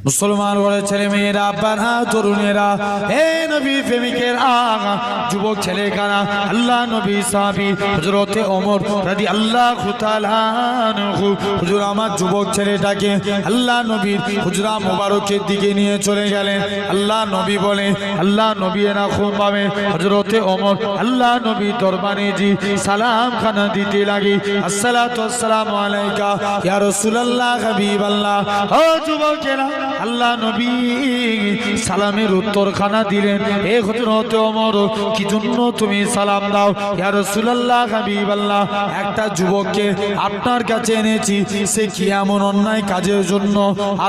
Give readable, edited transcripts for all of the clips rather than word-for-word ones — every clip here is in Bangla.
মুসলমান ঘরের ছেলে মেয়েরা, আব্বারা, তরুণেরা, হে নবী প্রেমিকেরা, যুবক ছেলে কারা, আল্লাহ নবী সাহাবী হযরতে ওমর রাদিয়াল্লাহু তাআলা আনহু হুজুর আমার যুবক ছেলেটাকে আল্লাহ নবীর হুজরা মোবারকের দিকে নিয়ে চলে গেলেন। আল্লাহ নবী বলে, আল্লাহ নবী এরা খুন পাবে। হযরতে ওমর আল্লাহ নবী দরবারে জি সালাম খানা দিতে লাগে, আসসালাতু ওয়াসসালামু আলাইকা ইয়া রাসূলুল্লাহ হাবিবাল্লাহ। ও যুবকেরা, আল্লাহ নবী সালামের উত্তর খানা দিলেন। এ হযরতে ওমর, কি জন্য তুমি সালাম দাও? ইয়া রাসূলুল্লাহ হাবিবাল্লাহ, একটা যুবককে আপনার কাছে এনেছি, সে কি এমন অন্যায় কাজের জন্য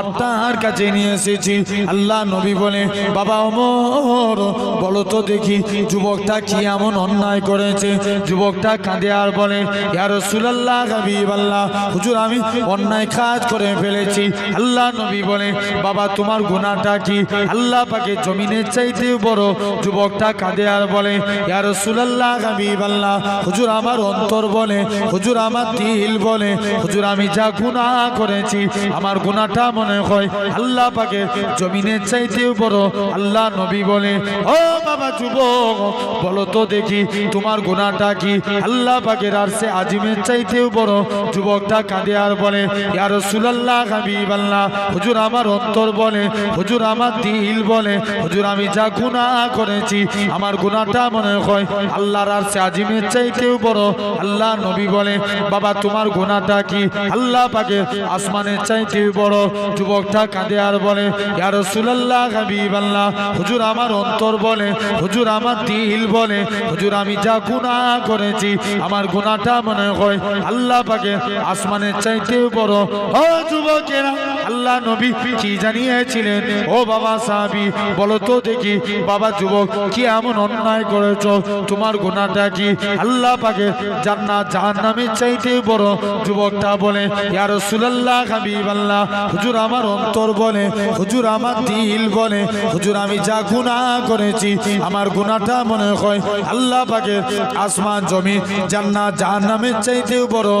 আপনার কাছে নিয়ে এসেছি। আল্লাহ নবী বলে, বাবা ওমর, বলো তো দেখি যুবকটা কি এমন অন্যায় করেছে? যুবকটা কাঁদে আর বলে, ইয়া রাসূলুল্লাহ হাবিবাল্লাহ, হুজুর আমি অন্যায় কাজ করে ফেলেছি। আল্লাহ নবী বলে, বাবা তোমার গুনাহটা কি? আল্লাহ পাকে জমিনের চাইতে বড়। যুবকটা কাঁদে আর বলে, ইয়া রাসূলুল্লাহ হাবিবাল্লাহ, হুজুর আমার অন্তর বলে, হুজুর আমার দিল বলে, হুজুর আমি যা গুনাহ করেছি আমার গুনাহটা মনে হয় আল্লাহ পাকে জমিনের চাইতে বড়। আল্লাহ নবী বলে, ও বাবা যুবক, বলো তো দেখি তোমার গুনাহটা কি? আল্লাহ পাকের আরশে আজিমের চাইতেও বড়। যুবকটা কাঁদে আর বলে, ইয়া রাসূলুল্লাহ হাবিবাল্লাহ, হুজুর আমার অন্তর বলে, হুজুর আমার দিল বলে, হুজুর আমি যা গুনাহ করেছি আমার গুনাহটা মনে হয় আল্লাহর আরশে আজিমের চাইতেও বড়। আল্লাহ নবী বলে, বাবা তোমার গুনাহটা কি? আল্লাহ পাকের আসমানের চাইতেও বড়। যুবকটা কাঁদে আর বলে, ইয়া রাসূলুল্লাহ হাবিবাল্লাহ, হুজুর আমার অন্তর বলে, হুজুর আমার দিল বলে, হুজুর আমি যা গুনাহ করেছি আমার গুনাহটা মনে হয় আল্লাহ পাকের আসমানের চাইতেও বড়। ও যুবকেরা, আল্লাহ নবী কি জানিয়েছিলেন? ও বাবা সাহাবী, বলো তো দেখি বাবা যুবক, কি এমন অন্যায় করেছো? তোমার গুনাহটা কি? আল্লাহ পাকের জান্নাত জাহান্নামের চাইতেও বড়। যুবকটা বলে, ইয়া রাসূলুল্লাহ হাবিবাল্লাহ, হুজুর আমার অন্তর বলে, হুজুর আমার দিল বলে, হুজুর আমি যা গুনাহ করেছি আমার গুনাহটা মনে হয় আল্লাহ পাকের আসমান জমি জান্নাত জাহান্নামের চাইতেও বড়।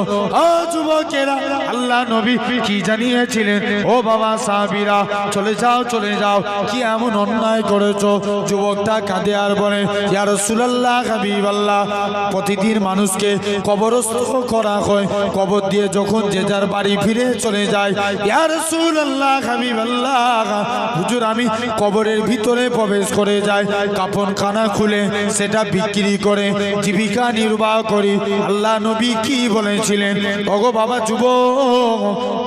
ও যুবকেরা, আল্লাহ নবী কি জানিয়েছিলেন? ও বাবা সাহাবীরা, চলে যাও চলে যাও, কি এমন অন্যায় করেছো? যুবকটা কাঁদে আর বলে, ইয়া রাসূলুল্লাহ হাবিবাল্লাহ, প্রতিদিন মানুষকে কবরস্থ করা হয়, কবর দিয়ে যখন যে যার বাড়ি ফিরে চলে যায়, ইয়া রাসূলুল্লাহ হাবিবাল্লাহ, হুজুর আমি কবরের ভিতরে প্রবেশ করে যাই, কাফনখানা খুলে সেটা বিক্রি করে জীবিকা নির্বাহ করি। আল্লাহ নবী কি বলেছিলেন? ওগো বাবা যুবক,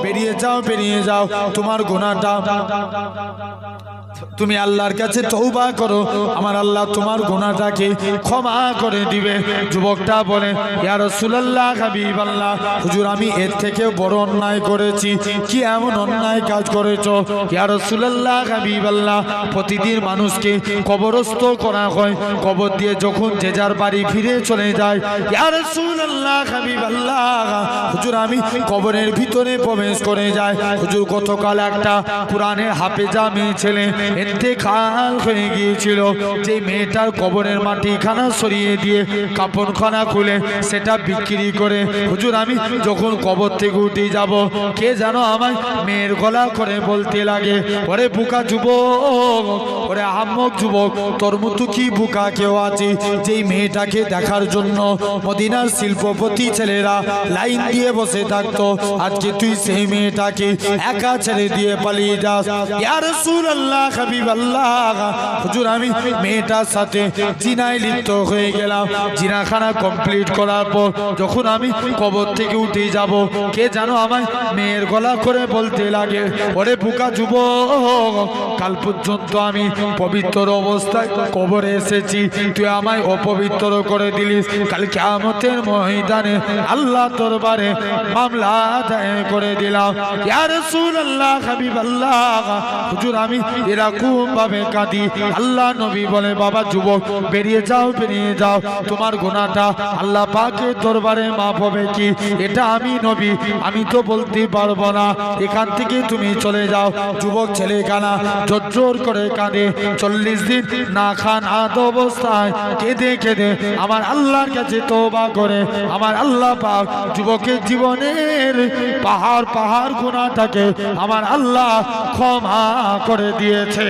বেরিয়ে যাও বেরিয়ে যাও, তোমার গুনাহটা তুমি আল্লাহর কাছে তওবা করো, আমার আল্লাহ তোমার গুনাহটাকে ক্ষমা করে দিবে। যুবকটা বলে, ইয়া রাসূলুল্লাহ হাবিবাল্লাহ, হুজুর আমি এর থেকে বড় অন্যায় করেছি। কি এমন অন্যায় কাজ করেছো? ইয়া রাসূলুল্লাহ হাবিবাল্লাহ, প্রতিদিন মানুষকে কবরস্থ করা হয়, কবর দিয়ে যখন যে যার বাড়ি ফিরে চলে যায়, ইয়া রাসূলুল্লাহ হাবিবাল্লাহ, হুজুর আমি কবরের ভিতরে প্রবেশ করে যাই। হুজুর গতকাল একটা কুরআনের হাফেজা মেয়ে ছেলে ইন্তেকাল হয়ে গিয়েছিল, যে মেয়েটার কবরের মাটিখানা সরিয়ে দিয়ে কাফনখানা খুলে সেটা বিক্রি করে, হুজুর আমি যখন কবর থেকে উঠে যাব, কে যেন আমায় মেয়ের গলা করে বলতে লাগে, ওরে বুকা যুবক, ওরে আহম্মক যুবক, তোর মতো কি বুকা কেউ আছে যেই মেয়েটাকে দেখার জন্য মদিনার শিল্পপতি ছেলেরা লাইন দিয়ে বসে থাকতো, আজকে তুই সেই মেয়েটাকে একা ছেড়ে দিয়ে পালিয়ে যাস? ইয়া রাসূলুল্লাহ হাবিবাল্লাহ, হুজুর আমি মেয়েটার সাথে জিনায় লিপ্ত হয়ে গেলাম। জিনাখানা কমপ্লিট করার পর যখন আমি কবর থেকে উঠে যাব, কে যেন আমায় মেয়ের গলা করে বলতে লাগে, ওরে বুকা যুবক, কাল পর্যন্ত আমি পবিত্র অবস্থায় কবরে এসেছি, তুই আমায় অপবিত্র করে দিলিস, কাল কিয়ামতের ময়দানে আল্লাহ দরবারে মামলা দায়ের করে দিলাম। ইয়া রাসূলুল্লাহ হাবিবাল্লাহ, হুজুর আমি এরকম ভাবে কাঁদি। আল্লাহ নবী বলে বাবা যুবক বেরিয়ে যাও, বেরিয়ে যাও, তোমার গুনাহটা আল্লাহ পাকের দরবারে মাফ হবে কি? এটা আমি নবী আমি তো বলতে পারবো না, এখান থেকে তুমি চলে যাও। যুবক ছেলে কানা জোর করে কাঁদে। 40 দিন না খান আদ অবস্থায় কেঁদে কেঁদে আমার আল্লাহর কাছে তওবা করে আমার আল্লাহ পাক যুবকের জীবনের পাহাড় পাহাড় গুনাহটাকে আমার আল্লাহ ক্ষমা করে দিয়েছে।